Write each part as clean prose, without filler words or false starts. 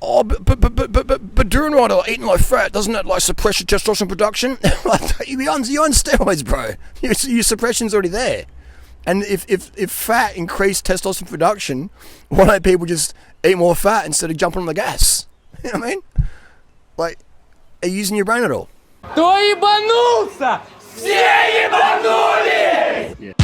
oh, but durianrider, like, eating low fat, doesn't that like suppress your testosterone production? you're on steroids, bro. Your suppression's already there. And if fat increased testosterone production, why don't people just eat more fat instead of jumping on the gas? You know what I mean? Like, are you using your brain at all? Кто ебанулся? Все ебанулись!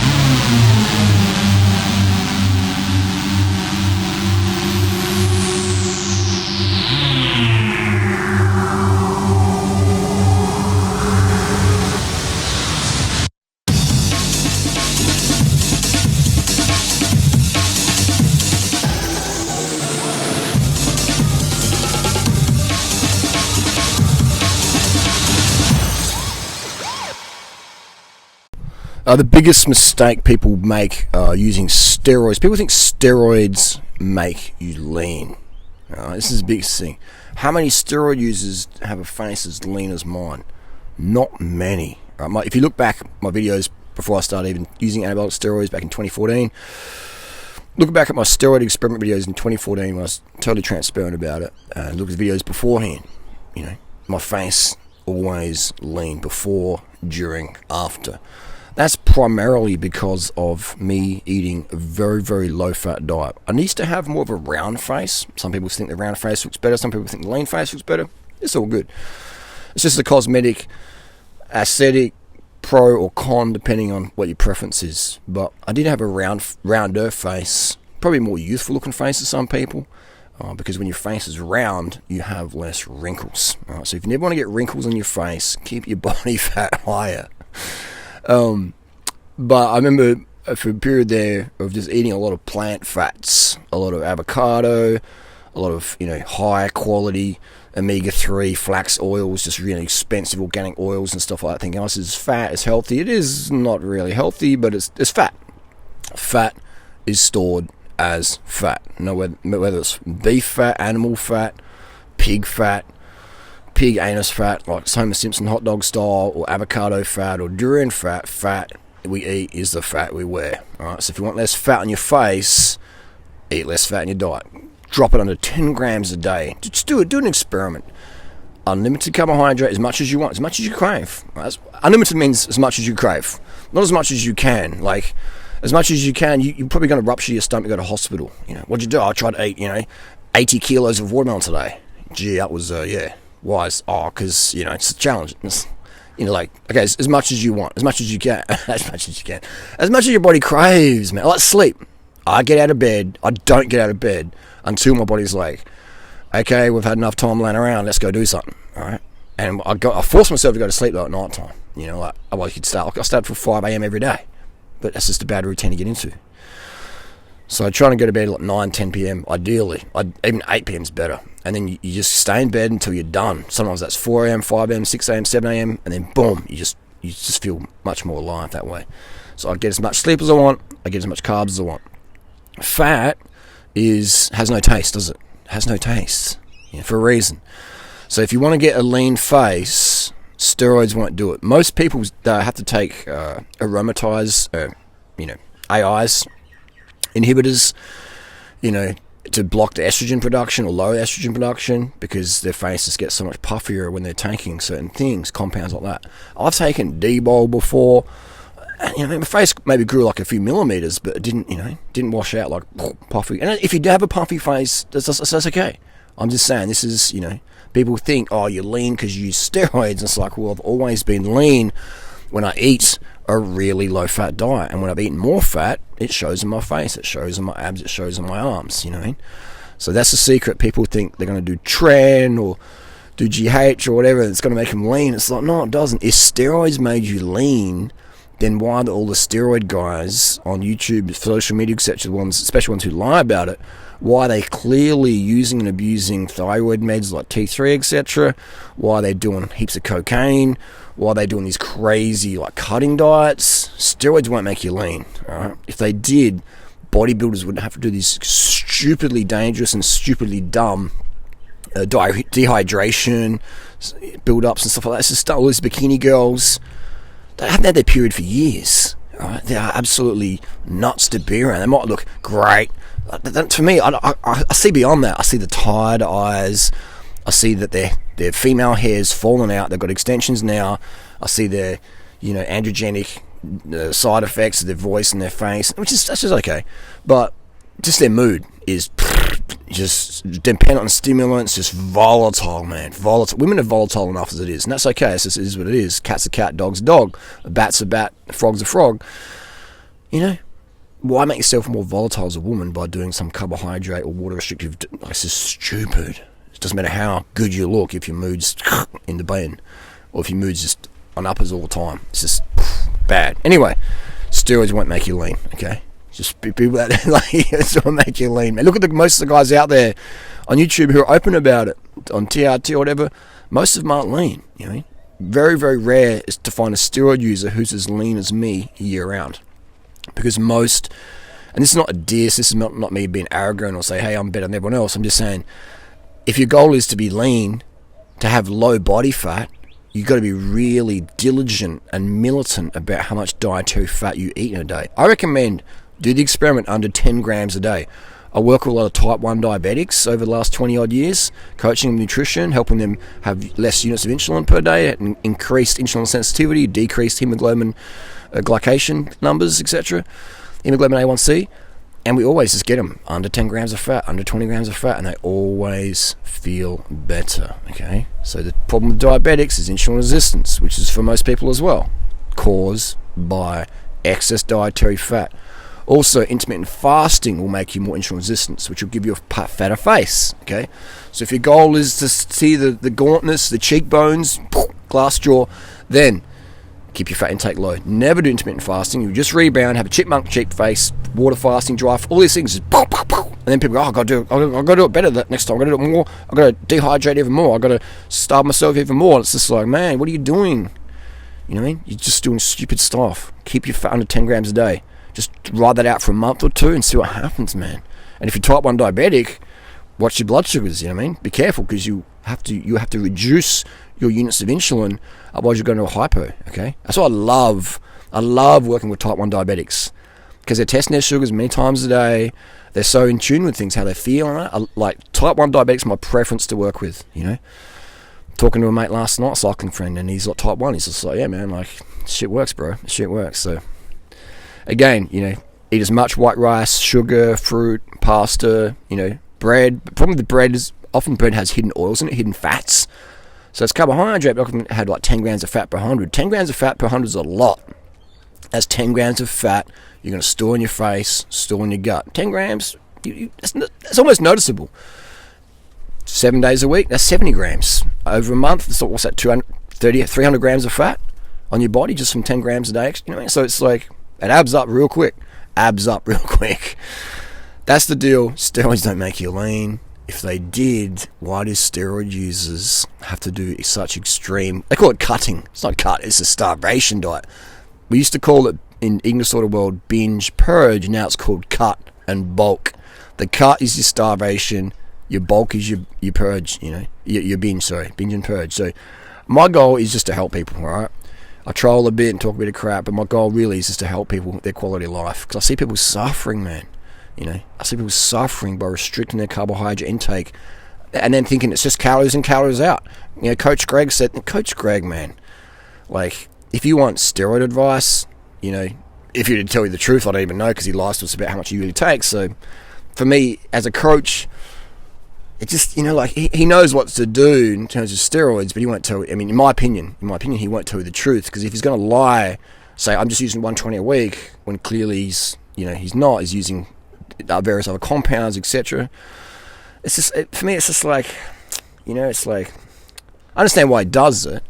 The biggest mistake people make using steroids. People think steroids make you lean. This is the biggest thing. How many steroid users have a face as lean as mine? Not many. If you look back at my videos before I started even using anabolic steroids back in 2014, look back at my steroid experiment videos in 2014 when I was totally transparent about it, and look at the videos beforehand. You know, my face always lean before, during, after. That's primarily because of me eating a very, very low-fat diet. I used to have more of a round face. Some people think the round face looks better. Some people think the lean face looks better. It's all good. It's just a cosmetic, aesthetic, pro or con, depending on what your preference is. But I did have a rounder face, probably more youthful-looking face to some people, because when your face is round, you have less wrinkles. So if you never want to get wrinkles on your face, keep your body fat higher. But I remember for a period there of just eating a lot of plant fats, a lot of avocado, a lot of, high quality omega-3 flax oils, just really expensive organic oils and stuff like that, thinking, this is fat, it's healthy. It is not really healthy, but it's fat. Fat is stored as fat. Whether it's beef fat, animal fat, pig anus fat, like Homer Simpson hot dog style, or avocado fat, or durian fat we eat is the fat we wear. Alright, so if you want less fat on your face, eat less fat in your diet. Drop it under 10 grams a day. Just do an experiment. Unlimited carbohydrate, as much as you want, as much as you crave. Unlimited means as much as you crave, not as much as you can. Like, as much as you can, you're probably going to rupture your stomach, go to hospital. What'd you do? I tried to eat, 80 kilos of watermelon today. Gee, that was, Why? Because, it's a challenge. It's, okay, as much as you want, as much as you can, as much as your body craves, man. Like sleep. I get out of bed. I don't get out of bed until my body's like, okay, we've had enough time laying around. Let's go do something. All right. And I force myself to go to sleep though at night time. I start till 5 a.m. every day, but that's just a bad routine to get into. So I try to go to bed at 9, 10 p.m. ideally. Even 8 p.m. is better. And then you just stay in bed until you're done. Sometimes that's 4 a.m., 5 a.m., 6 a.m., 7 a.m. And then boom, you just feel much more alive that way. So I get as much sleep as I want. I get as much carbs as I want. Fat has no taste, does it? It has no taste. For a reason. So if you want to get a lean face, steroids won't do it. Most people have to take aromatase, AIs, inhibitors, to block the estrogen production or lower estrogen production, because their faces get so much puffier when they're taking certain things, compounds like that. I've taken D-Bol before. My face maybe grew like a few millimeters, but it didn't wash out like puffy. And if you do have a puffy face, that's okay. I'm just saying, this is, people think, you're lean because you use steroids. It's like, well, I've always been lean when I eat a really low-fat diet. And when I've eaten more fat, it shows in my face, it shows in my abs, it shows in my arms, So that's the secret. People think they're going to do Tren or do GH or whatever, it's going to make them lean. It's like, no, it doesn't. If steroids made you lean, then why are all the steroid guys on YouTube, social media, etc., especially ones who lie about it, why are they clearly using and abusing thyroid meds like T3, etc.? Why are they doing heaps of cocaine? Why are they doing these crazy cutting diets? Steroids won't make you lean. Right? If they did, bodybuilders wouldn't have to do these stupidly dangerous and stupidly dumb dehydration, build-ups and stuff like that. It's just all these bikini girls, they haven't had their period for years. All right? They are absolutely nuts to be around. They might look great. To me, I see beyond that. I see the tired eyes. I see that their female hair's fallen out. They've got extensions now. I see their, androgenic side effects of their voice and their face, that's just okay. But just their mood is just dependent on stimulants, just volatile, man. Volatile. Women are volatile enough as it is, and that's okay. It is what it is. Cat's a cat, dog's a dog, a bat's a bat, a frog's a frog. Why make yourself more volatile as a woman by doing some carbohydrate or water restrictive? It's just stupid. It doesn't matter how good you look if your mood's in the bin, or if your mood's just on uppers all the time. It's just bad. Anyway, steroids won't make you lean, okay? Just people that it won't make you lean, man. Look at most of the guys out there on YouTube who are open about it, on TRT or whatever. Most of them aren't lean, Very, very rare is to find a steroid user who's as lean as me year round. Because most, and this is not a diss, this is not me being arrogant or say, hey, I'm better than everyone else. I'm just saying, if your goal is to be lean, to have low body fat, you've got to be really diligent and militant about how much dietary fat you eat in a day. I recommend do the experiment under 10 grams a day. I work with a lot of type 1 diabetics over the last 20 odd years, coaching them nutrition, helping them have less units of insulin per day, and increased insulin sensitivity, decreased hemoglobin glycation numbers, etc., hemoglobin A1C, and we always just get them under 10 grams of fat, under 20 grams of fat, and they always feel better, okay? So the problem with diabetics is insulin resistance, which is for most people as well, caused by excess dietary fat. Also, intermittent fasting will make you more insulin resistant, which will give you a fatter face, okay? So if your goal is to see the gauntness, the cheekbones, glass jaw, then keep your fat intake low. Never do intermittent fasting. You just rebound, have a chipmunk cheek face, water fasting, dry, all these things. Just and then people go, I've got to do it better next time. I've got to do it more. I've got to dehydrate even more. I've got to starve myself even more. And it's just like, man, what are you doing? You know what I mean? You're just doing stupid stuff. Keep your fat under 10 grams a day. Just ride that out for a month or two and see what happens, man. And if you're type 1 diabetic, watch your blood sugars, you know what I mean? Be careful, because you have to reduce your units of insulin, otherwise you're going to a hypo, okay? That's what I love. I love working with type 1 diabetics, because they're testing their sugars many times a day. They're so in tune with things, how they feel. Like, type 1 diabetics are my preference to work with, Talking to a mate last night, cycling friend, and he's like type 1. He's just like, yeah, man, like, shit works, bro. Shit works. So, again, eat as much white rice, sugar, fruit, pasta, bread. The problem with the bread is often bread has hidden oils in it, hidden fats. So it's carbohydrate, but often had like 10 grams of fat per 100. 10 grams of fat per 100 is a lot. That's 10 grams of fat you're going to store in your face, store in your gut. 10 grams, it's almost noticeable. 7 days a week, that's 70 grams. Over a month, what's that, 300 grams of fat on your body just from 10 grams a day? So it's like, it adds up real quick. That's the deal. Steroids don't make you lean. If they did, why do steroid users have to do such extreme... They call it cutting. It's not cut, it's a starvation diet. We used to call it, in English sort of world, binge purge. Now it's called cut and bulk. The cut is your starvation. Your bulk is your purge, your binge and purge. So my goal is just to help people, all right? I troll a bit and talk a bit of crap, but my goal really is just to help people with their quality of life. Because I see people suffering, man. I see people suffering by restricting their carbohydrate intake and then thinking it's just calories in, calories out. Coach Greg, man, like, if you want steroid advice, if you to tell you the truth, I don't even know, because he lies to us about how much he really takes. So for me, as a coach, it just, he knows what to do in terms of steroids, but he won't tell. In my opinion, he won't tell you the truth, because if he's going to lie, say I'm just using 120 a week, when clearly he's not. He's using various other compounds, etc. It's just, for me, it's just like, it's like, I understand why he does it,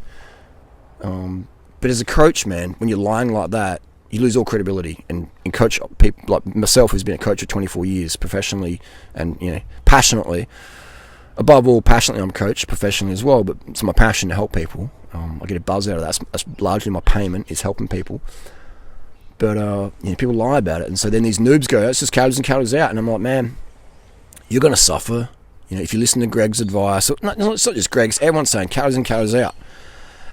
but as a coach, man, when you're lying like that, you lose all credibility. And coach people like myself, who's been a coach for 24 years professionally and passionately. Above all, passionately, I'm a coach professionally as well, but it's my passion to help people. I get a buzz out of that. That's largely my payment, is helping people. But people lie about it, and so then these noobs go, it's just calories in, calories out, and I'm like, man, you're going to suffer. If you listen to Greg's advice, it's not just Greg's, everyone's saying calories in, calories out.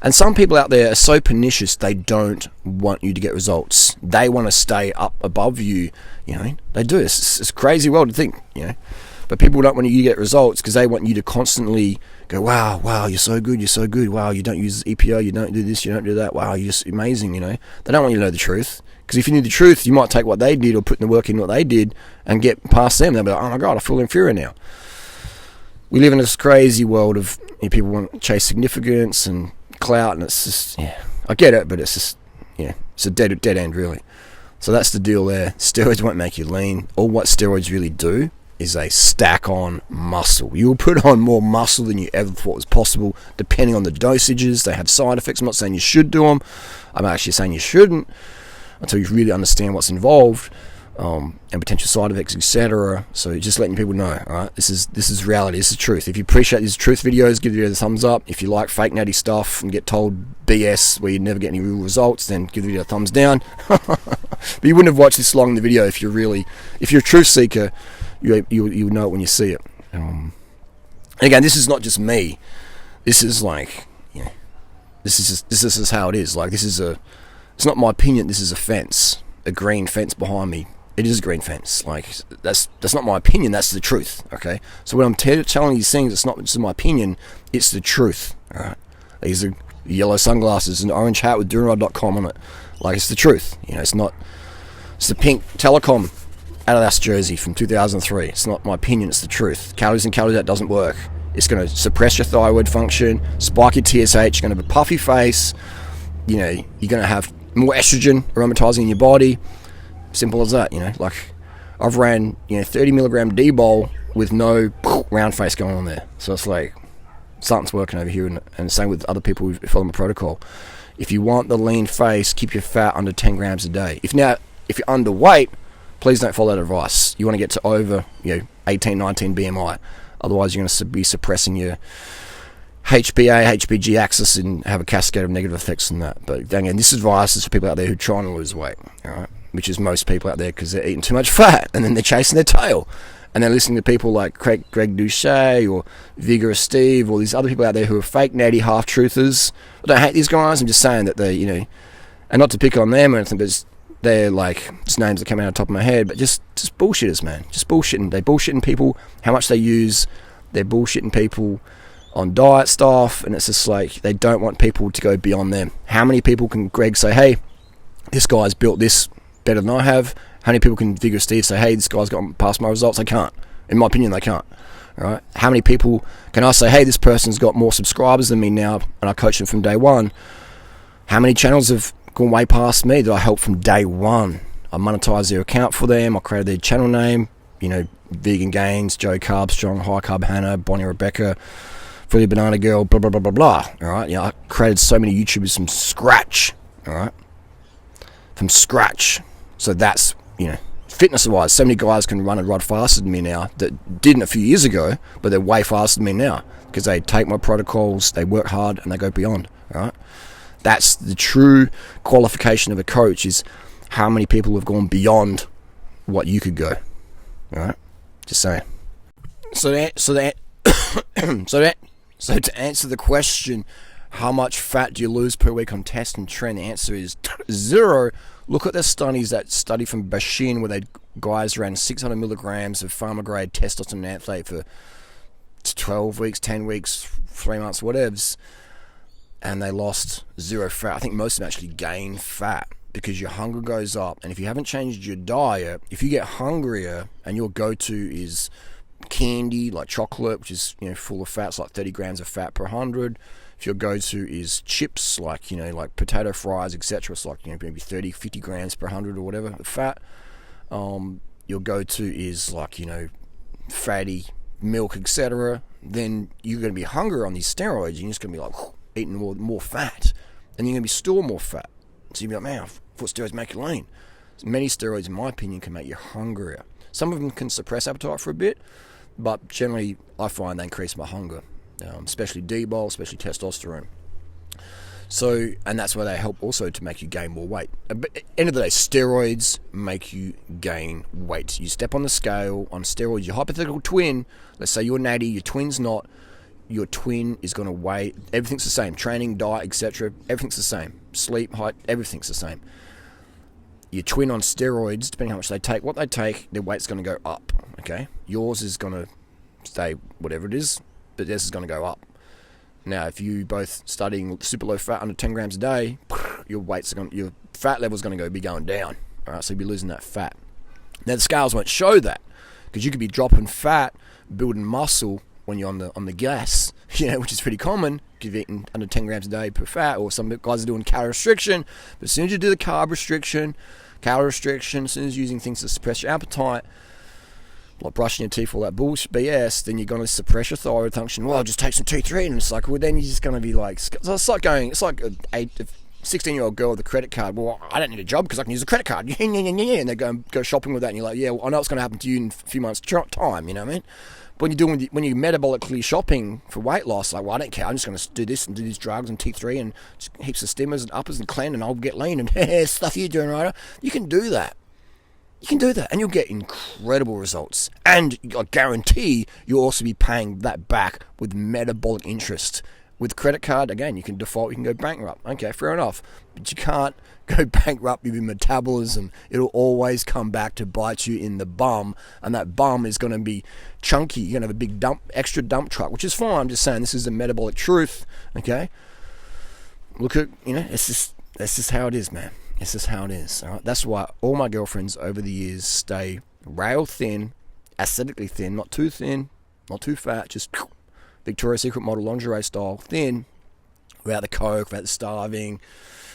And some people out there are so pernicious, they don't want you to get results. They want to stay up above you, you know. They do. It's a crazy world to think, you know. But people don't want you to get results because they want you to constantly go, wow, you're so good. Wow, you don't use EPO, you don't do this, you don't do that. Wow, you're just amazing, you know. They don't want you to know the truth. Because if you knew the truth, you might take what they did or put in the work in what they did and get past them. They'll be like, oh my God, I feel inferior now. We live in this crazy world of, you know, people want to chase significance and clout, and it's just, yeah, I get it, but it's just, yeah, it's a dead end really. So that's the deal there. Steroids won't make you lean. All what steroids really do is they stack on muscle. You will put on more muscle than you ever thought was possible, depending on the dosages. They have side effects. I'm not saying you should do them. I'm actually saying you shouldn't until you really understand what's involved, and potential side effects, etc. So just letting people know, all right? This is reality. This is truth. If you appreciate these truth videos, give the video a thumbs up. If you like fake natty stuff and get told BS where you never get any real results, then give the video a thumbs down. But you wouldn't have watched this long in the video if you're a truth seeker. You know it when you see it. Again, this is not just me. This is like, you know, this is how it is. Like, it's not my opinion. This is a fence, a green fence behind me. It is a green fence. Like, that's not my opinion. That's the truth. Okay. So when I'm telling these things, it's not just my opinion. It's the truth. All right. These are yellow sunglasses and orange hat with durianrider.com on it. Like, it's the truth. You know, it's not. It's the pink Telecom Adidas jersey from 2003. It's not my opinion, it's the truth. Calories in, calories out doesn't work. It's going to suppress your thyroid function, spike your TSH, you're going to have a puffy face, you know, you're going to have more estrogen aromatizing in your body. Simple as that, you know. Like, I've ran, 30 milligram D-bol with no round face going on there. So it's like, something's working over here, and same with other people who follow my protocol. If you want the lean face, keep your fat under 10 grams a day. If you're underweight, please don't follow that advice. You want to get to over 18, 19 BMI. Otherwise, you're going to be suppressing your HPA, HPG axis and have a cascade of negative effects from that. But again, this advice is for people out there who are trying to lose weight, all right? Which is most people out there because they're eating too much fat and then they're chasing their tail. And they're listening to people like Greg Doucet or Vigorous Steve or these other people out there who are fake natty half-truthers. I don't hate these guys. I'm just saying that they, and not to pick on them or anything, but they're like, just names that come out on top of my head, but just bullshitters, man. Just bullshitting. They're bullshitting people, how much they use. They're bullshitting people on diet stuff, and it's just like, they don't want people to go beyond them. How many people can Greg say, hey, this guy's built this better than I have? How many people can Vigorous Steve say, hey, this guy's got past my results? They can't. In my opinion, they can't. All right? How many people can I say, hey, this person's got more subscribers than me now, and I coach them from day one? How many channels have gone way past me that I helped from day one? I monetized their account for them. I created their channel name. Vegan Gains, Joe Carb Strong, High Carb Hannah, Bonnie Rebecca, Fruity Banana Girl, blah, blah, blah, blah, blah. All right? I created so many YouTubers from scratch. All right? From scratch. So that's, fitness-wise, so many guys can run and ride faster than me now that didn't a few years ago, but they're way faster than me now because they take my protocols, they work hard, and they go beyond. All right? That's the true qualification of a coach, is how many people have gone beyond what you could go. All right? Just saying. So to answer the question, how much fat do you lose per week on test and Tren? The answer is 0. Look at the studies, that study from Bashin where guys ran 600 milligrams of pharma-grade testosterone athlete for 12 weeks, 10 weeks, 3 months, whatevs, and they lost 0 fat. I think most of them actually gain fat because your hunger goes up. And if you haven't changed your diet, if you get hungrier and your go-to is candy, like chocolate, which is full of fats, like 30 grams of fat per 100. If your go-to is chips, like like potato fries, etc., it's like maybe 30, 50 grams per 100 or whatever the fat. Your go-to is like fatty milk, etc. Then you're going to be hungry on these steroids. You're just going to be like eating more fat, and you're going to be storing more fat. So you'll be like, man, I thought steroids make you lean. So many steroids, in my opinion, can make you hungrier. Some of them can suppress appetite for a bit, but generally I find they increase my hunger, especially D-bol, especially testosterone. So, and that's why they help also to make you gain more weight. But at the end of the day, steroids make you gain weight. You step on the scale on steroids, your hypothetical twin, let's say you're natty, your twin's not, your twin is going to weigh, everything's the same, training, diet, etc., everything's the same, sleep, height, everything's the same. Your twin on steroids, depending on how much they take, what they take, their weight's going to go up, okay? Yours is going to stay whatever it is, but theirs is going to go up. Now, if you both studying super low fat under 10 grams a day, your fat level's going to be going down, all right? So you'll be losing that fat. Now, the scales won't show that, because you could be dropping fat, building muscle when you're on the gas, which is pretty common, because you're eating under 10 grams a day per fat, or some guys are doing calorie restriction. But as soon as you do the calorie restriction, as soon as you're using things to suppress your appetite, like brushing your teeth, all that bullshit BS, then you're going to suppress your thyroid function. Well, just take some T3, and it's like, well, then you're just going to be like, so it's like a 16-year-old girl with a credit card. Well, I don't need a job because I can use a credit card. And they go shopping with that, and you're like, yeah, well, I know it's going to happen to you in a few months' time, you know what I mean? But when you're metabolically shopping for weight loss, like, well, I don't care. I'm just going to do this and do these drugs and T3 and heaps of stimmers and uppers and clean, and I'll get lean and stuff you're doing, right? You can do that. And you'll get incredible results. And I guarantee you'll also be paying that back with metabolic interest. With credit card, again, you can default, you can go bankrupt. Okay, fair enough. But you can't go bankrupt with your metabolism. It'll always come back to bite you in the bum. And that bum is going to be chunky. You're going to have a big extra dump truck, which is fine. I'm just saying this is the metabolic truth. Okay? Look at, it's just how it is, man. It's just how it is. All right? That's why all my girlfriends over the years stay rail thin, aesthetically thin, not too fat, just Victoria's Secret model lingerie style, thin, without the coke, without the starving,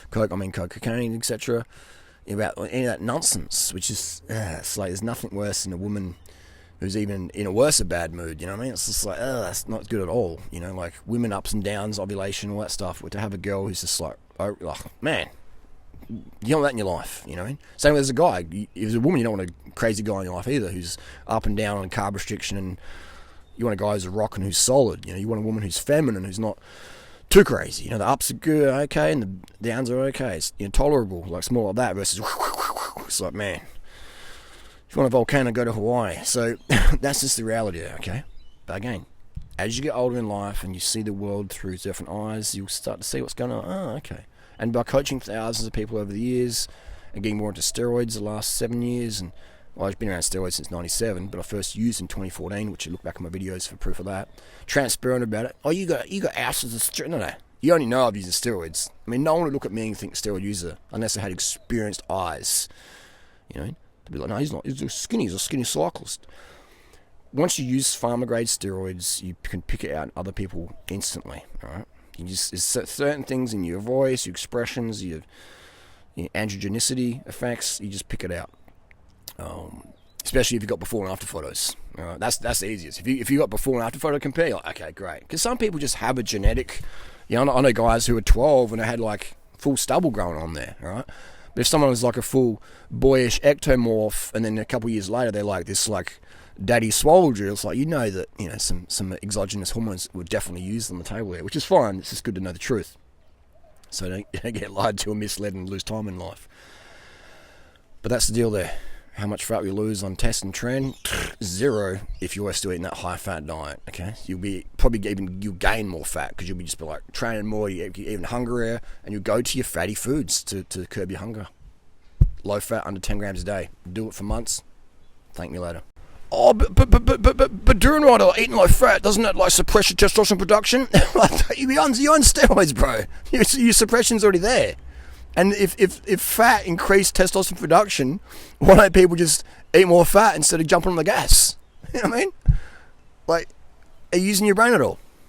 cocaine, etc. Without any of that nonsense, which is, it's like there's nothing worse than a woman who's even in a worse bad mood, you know what I mean? It's just like, that's not good at all, like women ups and downs, ovulation, all that stuff. But to have a girl who's just like, oh, man, you don't want that in your life, you know what I mean? Same with as a guy. If there's a woman, you don't want a crazy guy in your life either, who's up and down on carb restriction, and you want a guy who's a rock and who's solid. You want a woman who's feminine, who's not too crazy. The ups are good, okay, and the downs are okay. It's tolerable, like small like that versus it's like, man, if you want a volcano, go to Hawaii. So that's just the reality there, okay? But again, as you get older in life and you see the world through different eyes, you'll start to see what's going on. Oh, okay. And by coaching thousands of people over the years and getting more into steroids the last 7 years, and I've been around steroids since 97, but I first used in 2014, which you look back at my videos for proof of that. Transparent about it. Oh, you got ounces of steroids. No. You only know I've used steroids. I mean, no one would look at me and think steroid user unless they had experienced eyes. They'd be like, no, he's not. He's a skinny cyclist. Once you use pharma-grade steroids, you can pick it out in other people instantly, all right? There's certain things in your voice, your expressions, your androgenicity effects, you just pick it out. Especially if you've got before and after photos. That's the easiest. If you got before and after photo compare, you're like, okay, great. Because some people just have a genetic, I know guys who are 12 and they had like full stubble growing on there, all right? But if someone was like a full boyish ectomorph, and then a couple years later they're like this like daddy swolger, it's like, that some exogenous hormones were definitely used on the table there, which is fine. It's just good to know the truth, so don't get lied to or misled and lose time in life. But that's the deal there. How much fat we lose on Test and Tren? 0 if you're still eating that high fat diet. Okay, you'll gain more fat because you'll just be like training more, you get even hungrier, and you go to your fatty foods to curb your hunger. Low fat, under 10 grams a day. Do it for months. Thank me later. Oh, but durianrider, eating low fat, doesn't that like suppress your testosterone production? You're on steroids, bro. Your suppression's already there. And if fat increased testosterone production, why don't people just eat more fat instead of jumping on the gas? You know what I mean? Like, are you using your brain at all?